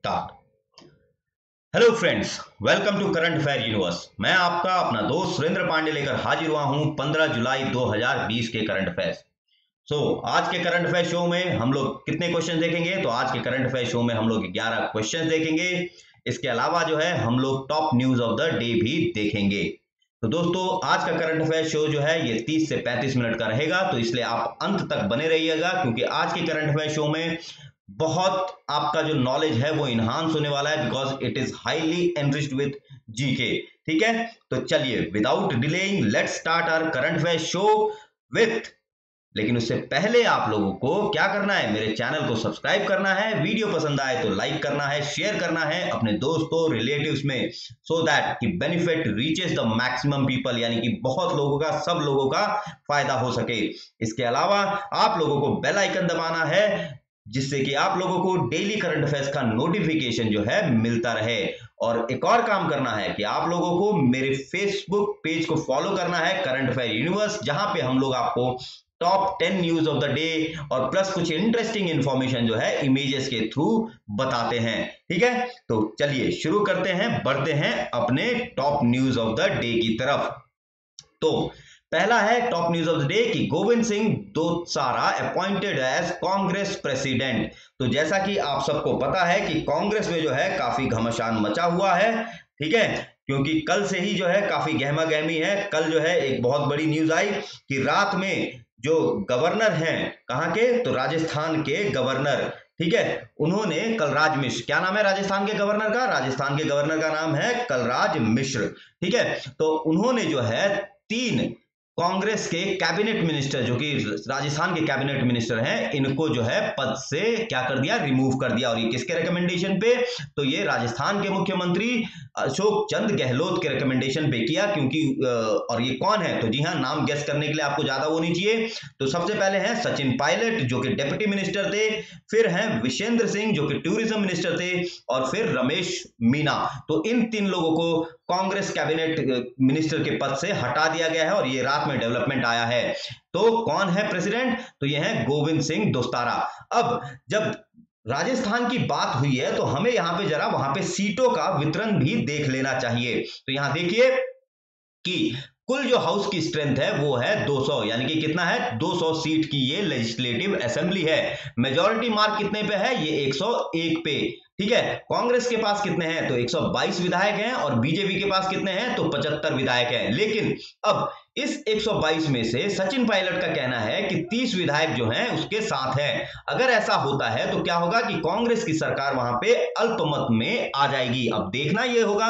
Start. Hello friends, welcome to current affair universe. मैं आपका अपना दोस्त सुरेंद्र पांडे लेकर हाजिर हुआ हूं 15 जुलाई 2020 के करंट अफेयर्स। आज के करंट अफेयर शो में हम लोग कितने क्वेश्चन देखेंगे? तो आज के करंट अफेयर शो में हम लोग 11 क्वेश्चन देखेंगे। इसके अलावा जो है हम लोग top news of the day भी देखेंगे। तो दोस्तों, आज का करंट अफेयर शो जो है ये 30 से 35 मिनट का रहेगा, तो इसलिए आप अंत तक बने रहिएगा, क्योंकि आज के करंट अफेयर शो में बहुत आपका जो नॉलेज है वो इनहांस होने वाला है, because it is highly enriched with GK. ठीक है, तो चलिए without delaying let's start our current affair show with. लेकिन उससे पहले आप लोगों को क्या करना है? मेरे चैनल को सब्सक्राइब करना है, वीडियो पसंद आए तो लाइक करना है, शेयर करना है अपने दोस्तों रिलेटिव्स में, सो दैट कि benefit reaches the maximum people, यानी कि बहुत लोगों का, सब लोगों का फायदा हो सके। इसके अलावा आप लोगों को बेल आइकन दबाना है, जिससे कि आप लोगों को डेली करंट अफेयर्स का नोटिफिकेशन जो है मिलता रहे। और एक और काम करना है कि आप लोगों को मेरे फेसबुक पेज को फॉलो करना है, करंट अफेयर यूनिवर्स, जहां पे हम लोग आपको top 10 news of the day और प्लस कुछ इंटरेस्टिंग इंफॉर्मेशन जो है इमेजेस के थ्रू बताते हैं। ठीक है, तो चलिए शुरू करते हैं, बढ़ते हैं अपने top news of the day की तरफ। तो पहला है top news of the day कि Govind Singh Dotasra appointed as Congress president. तो जैसा कि आप सबको पता है कि कांग्रेस में जो है काफी घमासान मचा हुआ है। ठीक है, क्योंकि कल से ही जो है काफी गहमा गहमी है। कल जो है एक बहुत बड़ी न्यूज आई कि रात में जो गवर्नर हैं, कहां के? तो राजस्थान के गवर्नर। ठीक है, उन्होंने कलराज मिश्र, क्या नाम है राजस्थान के गवर्नर का? राजस्थान के गवर्नर का नाम है कलराज मिश्र। ठीक है, तो उन्होंने जो है 3 कांग्रेस के कैबिनेट मिनिस्टर, जो कि राजस्थान के कैबिनेट मिनिस्टर हैं, इनको जो है पद से क्या कर दिया? रिमूव कर दिया। और ये किसके रिकमेंडेशन पे? तो ये राजस्थान के मुख्यमंत्री अशोक चंद गहलोत के रिकमेंडेशन पे किया। क्योंकि और ये कौन है? तो जी हाँ, नाम गेस करने के लिए आपको ज्यादा वो नहीं चाहिए। तो सबसे पहले हैं सचिन पायलट, जो कि डिप्टी मिनिस्टर थे, फिर हैं विशेंद्र सिंह, जो कि टूरिज्म मिनिस्टर थे, और फिर रमेश मीना। तो इन 3 लोगों को कांग्रेस कैबिनेट मिनिस्टर के पद से हटा दिया गया है, और ये रात में डेवलपमेंट आया है। तो कौन है प्रेसिडेंट? तो ये है गोविंद सिंह दोतारा। अब जब राजस्थान की बात हुई है तो हमें यहां पे जरा वहां पे सीटों का वितरण भी देख लेना चाहिए। तो यहां देखिए कि कुल जो हाउस की स्ट्रेंथ है वो है 200, यानी कि कितना है? 200 सीट की ये लेजिस्लेटिव असेंबली है। मेजॉरिटी मार्क कितने पे है? ये 101 पे। ठीक है, कांग्रेस के पास कितने हैं? तो 122 विधायक हैं, और बीजेपी के पास कितने हैं? तो 75 विधायक हैं। लेकिन अब इस 122 में से सचिन पायलट का कहना है कि 30 विधायक जो हैं उसके साथ हैं। अगर ऐसा होता है तो क्या होगा कि कांग्रेस की सरकार वहां पे अल्पमत में आ जाएगी। अब देखना यह होगा,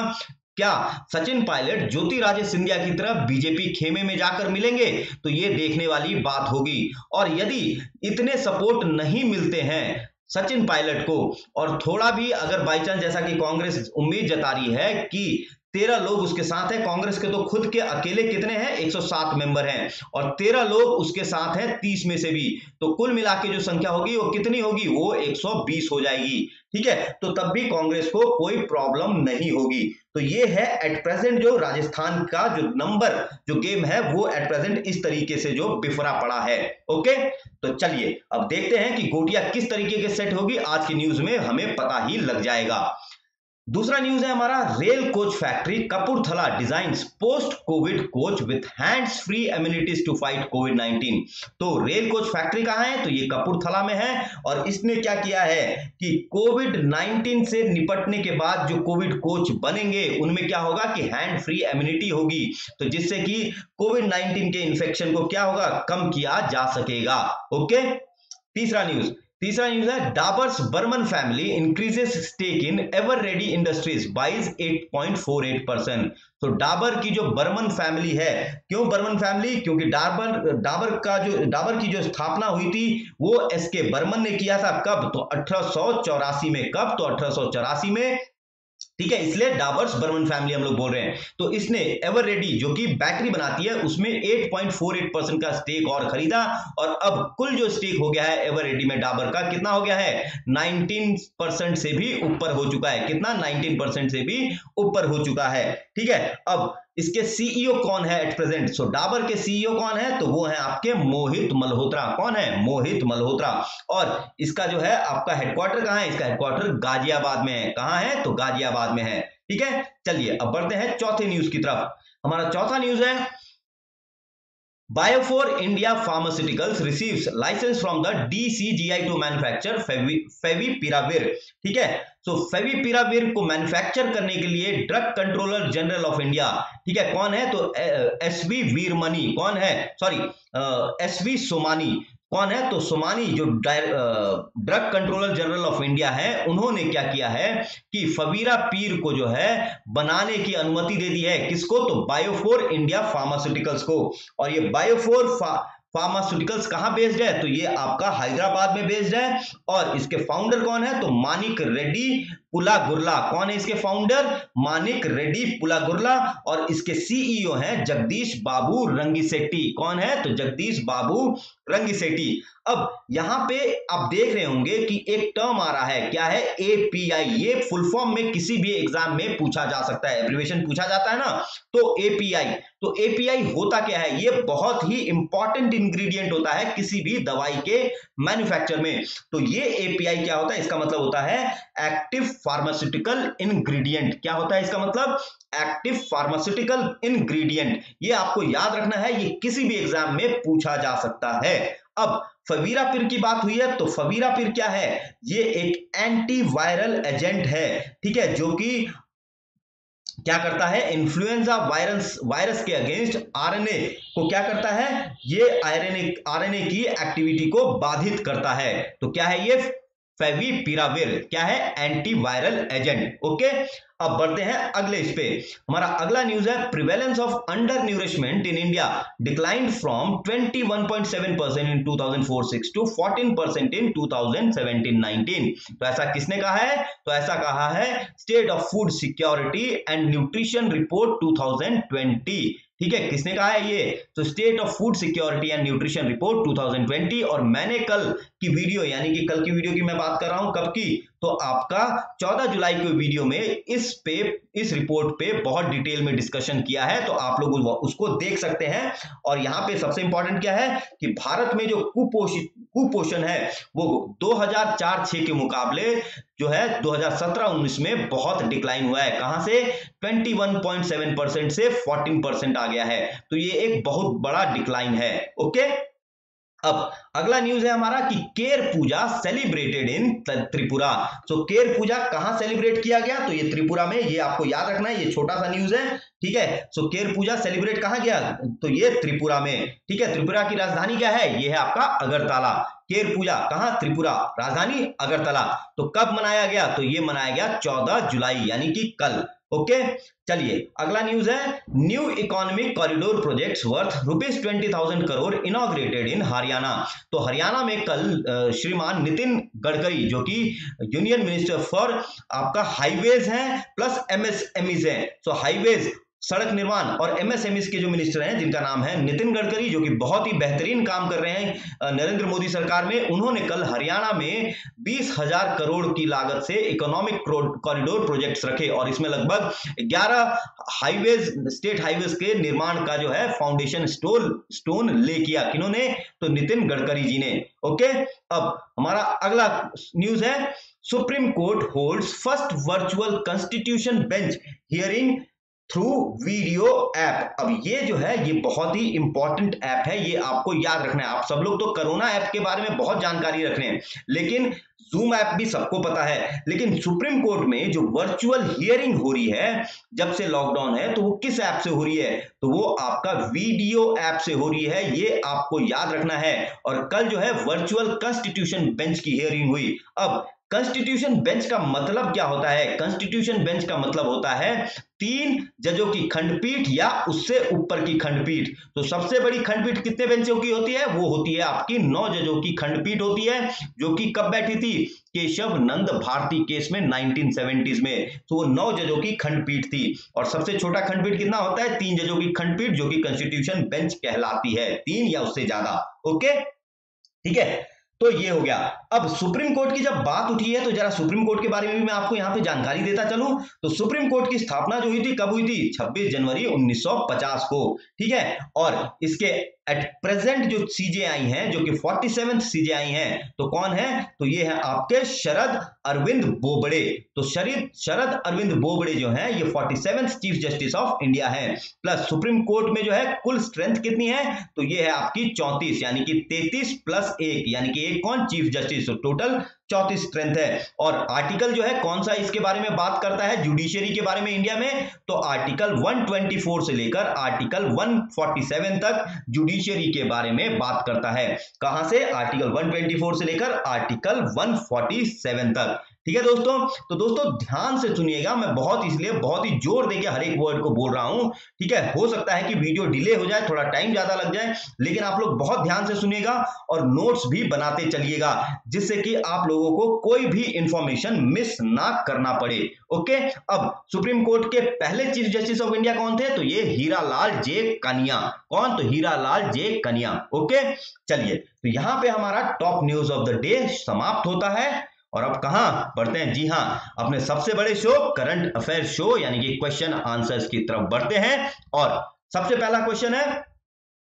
क्या सचिन पायलट ज्योतिरादित्य सिंधिया की तरफ बीजेपी खेमे में जाकर मिलेंगे? तो ये देखने वाली बात होगी। और यदि इतने सपोर्ट नहीं मिलते हैं सचिन पायलट को, और थोड़ा भी अगर बाई चांस, जैसा कि कांग्रेस उम्मीद जता रही है कि 13 लोग उसके साथ हैं, कांग्रेस के तो खुद के अकेले कितने हैं? 107 मेंबर हैं, और 13 लोग उसके साथ हैं 30 में से भी। तो कुल मिला के जो संख्या होगी वो कितनी होगी? वो 120 हो जाएगी। ठीक है, तो तब भी कांग्रेस को कोई प्रॉब्लम नहीं होगी। तो ये है एट प्रेजेंट जो राजस्थान का जो नंबर, जो गेम है, वो एट प्रेजेंट इस तरीके से जो बिफरा पड़ा है। ओके, तो चलिए अब देखते हैं कि गोटियां किस तरीके के सेट होगी। आज की न्यूज में हमें पता ही लग जाएगा। दूसरा न्यूज है हमारा, rail coach factory Kapurthala designs post COVID coach with hands free amenities to fight COVID 19। तो रेल कोच फैक्ट्री कहां है? तो ये कपूरथला में है, और इसने क्या किया है कि कोविड 19 से निपटने के बाद जो कोविड कोच बनेंगे उनमें क्या होगा कि हैंड फ्री एम्यूनिटी होगी, तो जिससे कि कोविड 19 के इन्फेक्शन को क्या होगा? कम किया जा सकेगा। ओके, तीसरा न्यूज है, Dabur's Burman family increases stake in Eveready industries buys 8.48%। तो डाबर की जो बर्मन फैमिली है, क्यों बर्मन फैमिली? क्योंकि डाबर की जो स्थापना हुई थी वो एसके बर्मन ने किया था। कब? तो 1884 में। कब? तो 1884 में। ठीक है, इसलिए डाबर्स बर्मन फैमिली हम लोग बोल रहे हैं। तो इसने एवररेडी जो कि बैटरी बनाती है उसमें 8.48% का स्टेक और खरीदा, और अब कुल जो स्टेक हो गया है एवररेडी में डाबर का कितना हो गया है, 19% से भी ऊपर हो चुका है। कितना, 19% से भी ऊपर हो चुका है। ठीक है, अब इसके सीईओ कौन है एट प्रेजेंट? सो डाबर के सीईओ कौन है? तो वो है आपके मोहित मल्होत्रा। कौन है? मोहित मल्होत्रा। और इसका जो है आपका हेडक्वार्टर कहां है? इसका हेडक्वार्टर गाजियाबाद में है। कहां है? तो गाजियाबाद में है। ठीक है, चलिए अब बढ़ते हैं चौथे न्यूज की तरफ। हमारा चौथा न्यूज है, Biofor India Pharmaceuticals receives license from the DCGI to manufacture Favipiravir। ठीक है, सो फेविपिराविर को मैन्युफैक्चर करने के लिए drug controller general of India, ठीक है, कौन है? तो एसवी वीरमणि। कौन है? Sorry, SV Somani. कौन है? तो सोमानी जो drug controller general of India है, उन्होंने क्या किया है कि फवीरापीर को जो है बनाने की अनुमति दे दी है। किसको? तो बायोफोर इंडिया फार्मास्यूटिकल्स को। और ये बायोफोर फार्मास्यूटिकल्स कहां बेस्ड है? तो ये आपका हैदराबाद में बेस्ड है। और इसके फाउंडर कौन है? तो मानिक रेड्डी पुलागुर्ला। कौन है इसके फाउंडर? मानिक रेड्डी पुलागुर्ला। और इसके सीईओ हैं जगदीश बाबू रंगिसेट्टी। कौन है? तो जगदीश बाबू रंगिसेट्टी। अब यहां पे आप देख रहे होंगे कि एक टर्म आ रहा है, क्या है? एपीआई। ये फुल फॉर्म में किसी भी एग्जाम में पूछा जा सकता है, एब्रिविएशन पूछा जाता है ना, तो एपीआई। तो एपीआई होता क्या है? ये बहुत ही इंपॉर्टेंट इंग्रेडिएंट होता है किसी भी दवाई के मैन्युफैक्चर में। तो ये एपीआई क्या होता है? इसका मतलब होता है एक्टिव फार्मास्यूटिकल इंग्रेडिएंट। क्या होता है इसका मतलब? Active pharmaceutical ingredient. ये आपको याद रखना है, ये किसी भी एग्जाम में पूछा जा सकता है। अब फवीरापिर की बात हुई है, तो फवीरापिर क्या है? ये एक एंटीवायरल एजेंट है। ठीक है, जो कि क्या करता है? इन्फ्लुएंजा वायरस के अगेंस्ट आरएनए को क्या करता है? ये आरएनए की एक्टिविटी को बाधित करता है। तो क्या है ये? फेविपिराविर। क्या है? Antiviral agent. ओके, अब बढ़ते हैं अगले इस पे। हमारा अगला न्यूज है, prevalence of undernourishment in India declined from 21.7% in 2004-06 to 14% in 2017-19। तो ऐसा किसने कहा है? तो ऐसा कहा है state of food security and nutrition report 2020। ठीक है, किसने कहा है ये? तो state of food security and nutrition report 2020। और मैंने कल की वीडियो, यानी कि कल की वीडियो की मैं बात कर रहा हूं, कब की? तो आपका 14 जुलाई की वीडियो में इस रिपोर्ट पे बहुत डिटेल में डिस्कशन किया है, तो आप लोग उसको देख सकते हैं। और यहां पे सबसे इंपॉर्टेंट क्या है कि भारत में जो कुपोषण है वो 2004-06 के मुकाबले जो है 2017-19 में बहुत डिक्लाइन हुआ है। कहां से? 21.7% से 14% आ गया है। तो ये एक बहुत बड़ा डिक्लाइन है। ओके, अब अगला न्यूज है हमारा कि केर पूजा सेलिब्रेटेड इन त्रिपुरा। सो केर पूजा कहां सेलिब्रेट किया गया? तो ये त्रिपुरा में। ये आपको याद रखना है, ये छोटा सा न्यूज है। ठीक है, सो केर पूजा सेलिब्रेट कहां गया? तो ये त्रिपुरा में। ठीक है, त्रिपुरा की राजधानी क्या है? ये है आपका अगरतला। केर पूजा कहां? त्रिपुरा, राजधानी अगरतला। तो कब मनाया गया? तो ये मनाया गया 14 जुलाई, यानी कि कल। ओके, चलिए अगला न्यूज है, new economic corridor projects worth ₹20,000 crore inaugurated इन हरियाणा। तो हरियाणा में कल श्रीमान नितिन गडकरी, जो कि यूनियन मिनिस्टर फॉर आपका हाईवेज हैं प्लस एमएसएमईज हैं, सो हाईवेज सड़क निर्माण और एमएसएमईज के जो मिनिस्टर हैं जिनका नाम है नितिन गडकरी, जो कि बहुत ही बेहतरीन काम कर रहे हैं नरेंद्र मोदी सरकार में, उन्होंने कल हरियाणा में 20,000 करोड़ की लागत से इकोनॉमिक कॉरिडोर प्रोजेक्ट्स रखे। और इसमें लगभग 11 हाईवेज, स्टेट हाईवेज के निर्माण का जो है फाउंडेशन स्टोन ले किया। किन्होंने? तो नितिन गडकरी जी ने। ओके, अब हमारा अगला न्यूज है, supreme court holds first virtual constitution bench hearing through video app. अब ये जो है ये बहुत ही इंपॉर्टेंट ऐप है, ये आपको याद रखना है। आप सब लोग तो कोरोना ऐप के बारे में बहुत जानकारी रख रहे हैं, लेकिन जूम ऐप भी सबको पता है। लेकिन सुप्रीम कोर्ट में जो वर्चुअल हियरिंग हो रही है जब से लॉकडाउन है, तो वो किस ऐप से हो रही है? तो वो आपका वीडियो ऐप से हो रही है, ये आपको याद रखना है। और कल जो है वर्चुअल कॉन्स्टिट्यूशन बेंच की हियरिंग हुई। अब कॉन्स्टिट्यूशन बेंच का मतलब क्या होता है? कॉन्स्टिट्यूशन बेंच का मतलब होता है 3 जजों की खंडपीठ या उससे ऊपर की खंडपीठ। तो सबसे बड़ी खंडपीठ कितने बेंचों की होती है? वो होती है आपकी 9 जजों की खंडपीठ होती है, जो कि कब बैठी थी? केशव नंद भारती केस में 1970s में। तो वो 9 जजों की खंडपीठ थी। और सबसे छोटा खंडपीठ कितना होता है? 3 जजों की खंडपीठ, जो कि कॉन्स्टिट्यूशन बेंच कहलाती है, 3 या उससे ज्यादा। ओके, ठीक है, तो ये हो गया। अब सुप्रीम कोर्ट की जब बात उठी है तो जरा सुप्रीम कोर्ट के बारे में भी मैं आपको यहां पे जानकारी देता चलूं। तो सुप्रीम कोर्ट की स्थापना जो हुई थी कब हुई थी? 26 जनवरी 1950 को, ठीक है। और इसके एट प्रेजेंट जो सीजेआई हैं, जो कि 47th सीजेआई हैं, तो कौन है? तो ये है आपके शरद अरविंद बोबड़े। तो शरद अरविंद बोबड़े जो है ये 47th chief justice of India है। प्लस सुप्रीम कोर्ट में जो है कुल स्ट्रेंथ कितनी है? तो ये है आपकी 34, यानी कि 33 प्लस 1, यानी कि एक कौन? Chief justice. तो टोटल 34 स्ट्रेंथ है। और आर्टिकल जो है कौन सा इसके बारे में बात करता है जुडिशरी के बारे में इंडिया में? तो आर्टिकल 124 से लेकर आर्टिकल 147 तक जुडिशरी के बारे में बात करता है। कहां से? आर्टिकल 124 से लेकर आर्टिकल 147 तक, ठीक है दोस्तों। तो दोस्तों ध्यान से सुनिएगा, मैं इसलिए बहुत ही जोर देके हर एक वर्ड को बोल रहा हूं, ठीक है। हो सकता है कि वीडियो डिले हो जाए, थोड़ा टाइम ज्यादा लग जाए, लेकिन आप लोग बहुत ध्यान से सुनिएगा और नोट्स भी बनाते चलिएगा, जिससे कि आप लोगों को कोई भी इंफॉर्मेशन मिस ना करना पड़े। ओके, अब सुप्रीम कोर्ट के पहले चीफ जस्टिस ऑफ इंडिया कौन थे? तो ये हीरालाल जे कनिया। कौन? तो हीरालाल जे कनिया। ओके, चलिए, तो यहां पे हमारा top news of the day समाप्त होता है। और अब कहां बढ़ते हैं? जी हां, अपने सबसे बड़े शो करंट अफेयर शो यानी कि क्वेश्चन आंसर्स की तरफ बढ़ते हैं। और सबसे पहला क्वेश्चन है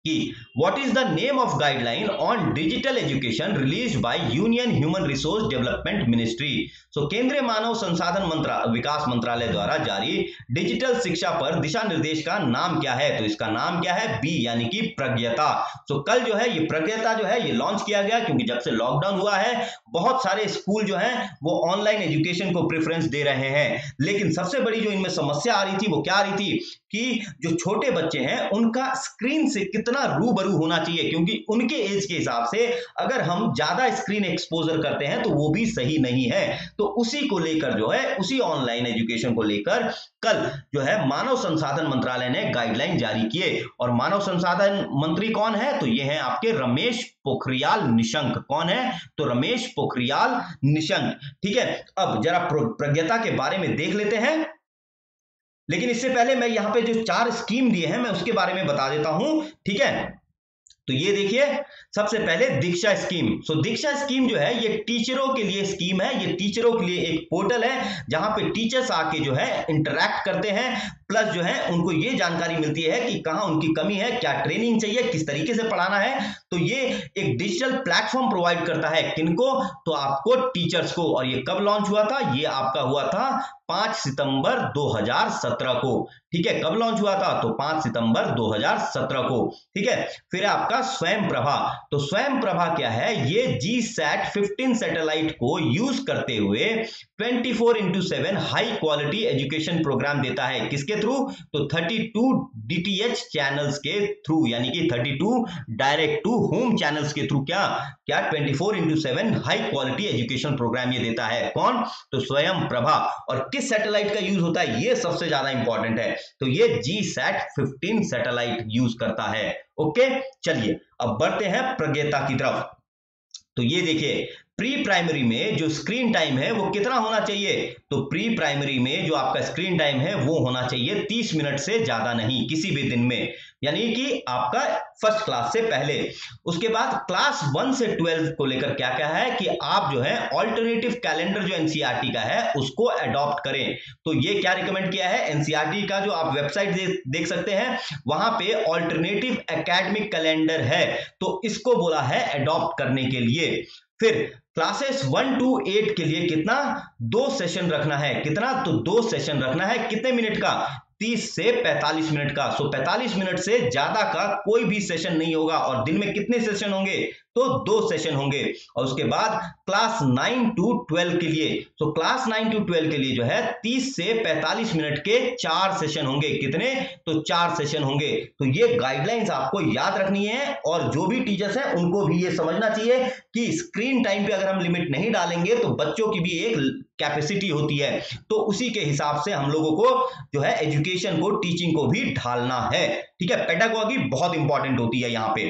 कि what is the name of guideline on digital education released by union human resource development ministry. So केंद्रीय मानव संसाधन विकास मंत्रालय द्वारा जारी डिजिटल शिक्षा पर दिशा निर्देश का नाम क्या है? तो इसका नाम क्या है? बी, यानी कि प्रज्ञता। सो कल जो है ये प्रज्ञता जो है ये लॉन्च किया गया, क्योंकि जब से लॉकडाउन हुआ है बहुत सारे स्कूल जो हैं वो ऑनलाइन एजुकेशन को प्रेफरेंस दे रहे हैं। लेकिन सबसे बड़ी जो इनमें समस्या आ रही थी वो क्या आ रही थी कि जो छोटे बच्चे हैं उनका स्क्रीन से कितना रूबरू होना चाहिए, क्योंकि उनके एज के हिसाब से अगर हम ज्यादा स्क्रीन एक्सपोजर करते हैं तो वो भी सही नहीं है। तो उसी को लेकर जो है, उसी ऑनलाइन एजुकेशन को लेकर कल जो है मानव संसाधन मंत्रालय ने गाइडलाइन जारी किए। और मानव संसाधन मंत्री कौन है? तो ये है आपके रमेश पोखरियाल निशंक। कौन है? तो रमेश पोखरियाल निशंक, ठीक है। अब जरा प्रज्ञता के बारे में देख लेते हैं, लेकिन इससे पहले मैं यहां पे जो 4 स्कीम दिए हैं मैं उसके बारे में बता देता हूं, ठीक है। तो ये देखिए, सबसे पहले दीक्षा स्कीम। सो दीक्षा स्कीम जो है ये टीचरों के लिए स्कीम है। ये टीचरों के लिए एक पोर्टल है जहां पे टीचर्स आके जो है इंटरैक्ट करते हैं, प्लस जो है उनको ये जानकारी मिलती है कि कहां उनकी कमी है, क्या ट्रेनिंग चाहिए, किस तरीके से पढ़ाना है। तो ये एक डिजिटल प्लेटफॉर्म प्रोवाइड करता है, किनको? तो आपको टीचर्स को। और ये कब लॉन्च हुआ था? ये आपका हुआ था 5 सितंबर 2017 को, ठीक है। कब लॉन्च हुआ था? तो 5 सितंबर 2017 को, ठीक है। फिर आपका स्वयं प्रभा। तो स्वयं प्रभा क्या है? ये GSAT 15 सैटेलाइट को यूज करते हुए 24/7 हाई क्वालिटी एजुकेशन प्रोग्राम देता है। किसके थ्रू? तो 32 DTH चैनल्स के थ्रू, यानी कि 32 डायरेक्ट टू होम चैनल्स के थ्रू क्या 24/7 हाई क्वालिटी एजुकेशन प्रोग्राम ये देता है। कौन? तो स्वयं प्रभा। और किस सैटेलाइट का यूज होता है ये सबसे ज्यादा इंपॉर्टेंट है। तो ये GSAT 15 सैटेलाइट यूज करता है। ओके, चलिए अब बढ़ते हैं प्रज्ञता की तरफ। तो ये देखिए, प्री प्राइमरी में जो स्क्रीन टाइम है वो कितना होना चाहिए? तो प्री प्राइमरी में जो आपका स्क्रीन टाइम है वो होना चाहिए 30 मिनट से ज्यादा नहीं, किसी भी दिन में, यानी कि आपका फर्स्ट क्लास से पहले। उसके बाद क्लास 1 से 12 को लेकर क्या क्या है कि आप जो है ऑल्टरनेटिव कैलेंडर जो एनसीईआरटी का है उसको अडॉप्ट करें। तो ये क्या रिकमेंड किया है? एनसीईआरटी का जो आप वेबसाइट देख सकते हैं, वहां पे ऑल्टरनेटिव एकेडमिक कैलेंडर है, तो इसको बोला है अडॉप्ट करने के लिए। फिर क्लासेस 1 to 8 के लिए कितना? 2 सेशन रखना है। कितना? तो 2 सेशन रखना है। कितने मिनट का? 30 से 45 मिनट का। सो 45 मिनट से ज्यादा का कोई भी सेशन नहीं होगा। और दिन में कितने सेशन होंगे? तो 2 सेशन होंगे। और उसके बाद क्लास 9 to 12 के लिए, तो क्लास 9 to 12 के लिए जो है 30 से 45 मिनट के 4 सेशन होंगे। कितने? तो 4 सेशन होंगे। तो ये गाइडलाइंस आपको याद रखनी है और जो भी टीचर्स हैं उनको भी ये समझना चाहिए कि स्क्रीन टाइम पे अगर हम लिमिट नहीं डालेंगे तो बच्चों की भी एक कैपेसिटी होती है, तो उसी के हिसाब से हम लोगों को जो है एजुकेशन को, टीचिंग को भी ढालना है। ठीक है, पेडागॉजी बहुत इंपॉर्टेंट होती है यहां पे।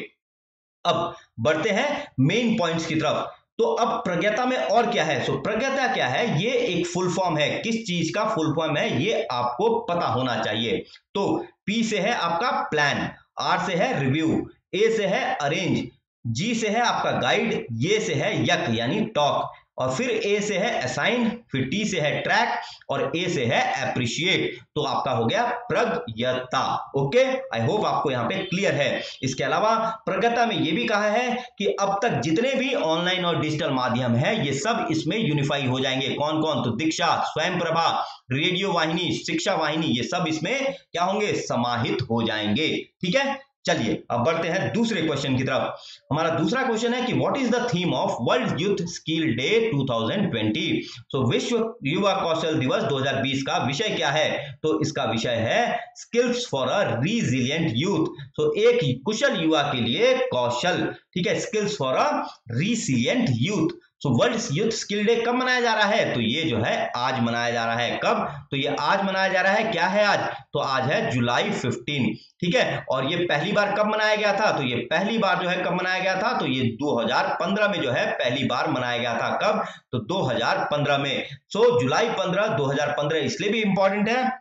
अब बढ़ते हैं मेन पॉइंट्स की तरफ। तो अब प्रज्ञता में और क्या है? सो प्रज्ञता क्या है? ये एक फुल फॉर्म है। किस चीज का फुल फॉर्म है ये आपको पता होना चाहिए। तो पी से है आपका प्लान, आर से है रिव्यू, ए से है अरेंज, जी से है आपका गाइड, ये से है यक यानी टॉक, और फिर ए से है असाइन, फिर टी से है ट्रैक और ए से है एप्रिशिएट। तो आपका हो गया प्रज्ञता। ओके, आई होप आपको यहां पे क्लियर है। इसके अलावा प्रज्ञता में ये भी कहा है कि अब तक जितने भी ऑनलाइन और डिजिटल माध्यम है ये सब इसमें यूनिफाई हो जाएंगे। कौन कौन? तो दीक्षा, स्वयं प्रभा, रेडियो वाहिनी, शिक्षा वाहिनी, ये सब इसमें क्या होंगे? समाहित हो जाएंगे। ठीक है, चलिए अब बढ़ते हैं दूसरे क्वेश्चन की तरफ। हमारा दूसरा क्वेश्चन है कि what is the theme of world youth skill day 2020? सो विश्व युवा कौशल दिवस 2020 का विषय क्या है? तो इसका विषय है skills for a resilient youth. तो एक कुशल युवा के लिए कौशल। ठीक है, skills for a resilient youth. तो वर्ल्ड यूथ स्किल डे कब मनाया जा रहा है? तो ये जो है आज मनाया जा रहा है। कब? तो ये आज मनाया जा रहा है। क्या है आज? तो आज है जुलाई 15। ठीक है, और ये पहली बार कब मनाया गया था? तो ये पहली बार जो है कब मनाया गया था? तो ये 2015 में जो है पहली बार मनाया गया था। कब? तो 2015 में। सो जुलाई 15 2015 इसलिए भी इंपॉर्टेंट है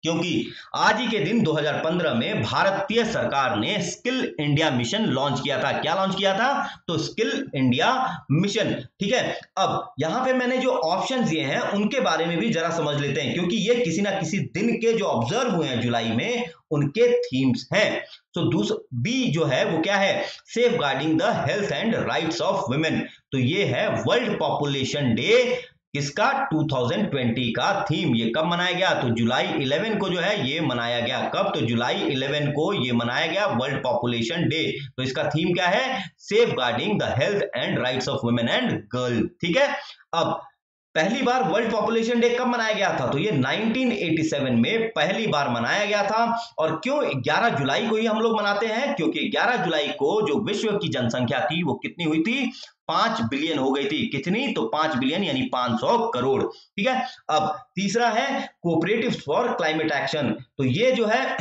क्योंकि आज ही के दिन 2015 में भारतीय सरकार ने स्किल इंडिया मिशन लॉन्च किया था। क्या लॉन्च किया था? तो स्किल इंडिया मिशन। ठीक है, अब यहां पे मैंने जो ऑप्शंस दिए हैं उनके बारे में भी जरा समझ लेते हैं, क्योंकि ये किसी ना किसी दिन के जो ऑब्जर्व हुए हैं जुलाई में उनके थीम्स हैं। तो बी जो है वो क्या है? Safeguarding the health and rights of women. तो ये है वर्ल्ड पॉपुलेशन डे किसका? 2020 का थीम। ये कब मनाया गया? तो जुलाई 11 को जो है ये मनाया गया। कब? तो जुलाई 11 को ये मनाया गया वर्ल्ड पॉपुलेशन डे। तो इसका थीम क्या है? Safeguarding the health and rights of women and girl. ठीक है, अब पहली बार वर्ल्ड पॉपुलेशन डे कब मनाया गया था? तो ये 1987 में पहली बार मनाया गया था। और क्यों 11 जुलाई को ही हम लोग मनाते हैं? क्योंकि 11 जुलाई को जो विश्व की जनसंख्या थी वो कितनी हुई थी? 5 बिलियन हो गई थी। कितनी? तो 5 बिलियन यानी 500 करोड़। ठीक है, अब तीसरा है कोऑपरेटिव फॉर क्लाइमेट एक्शन। तो ये जो है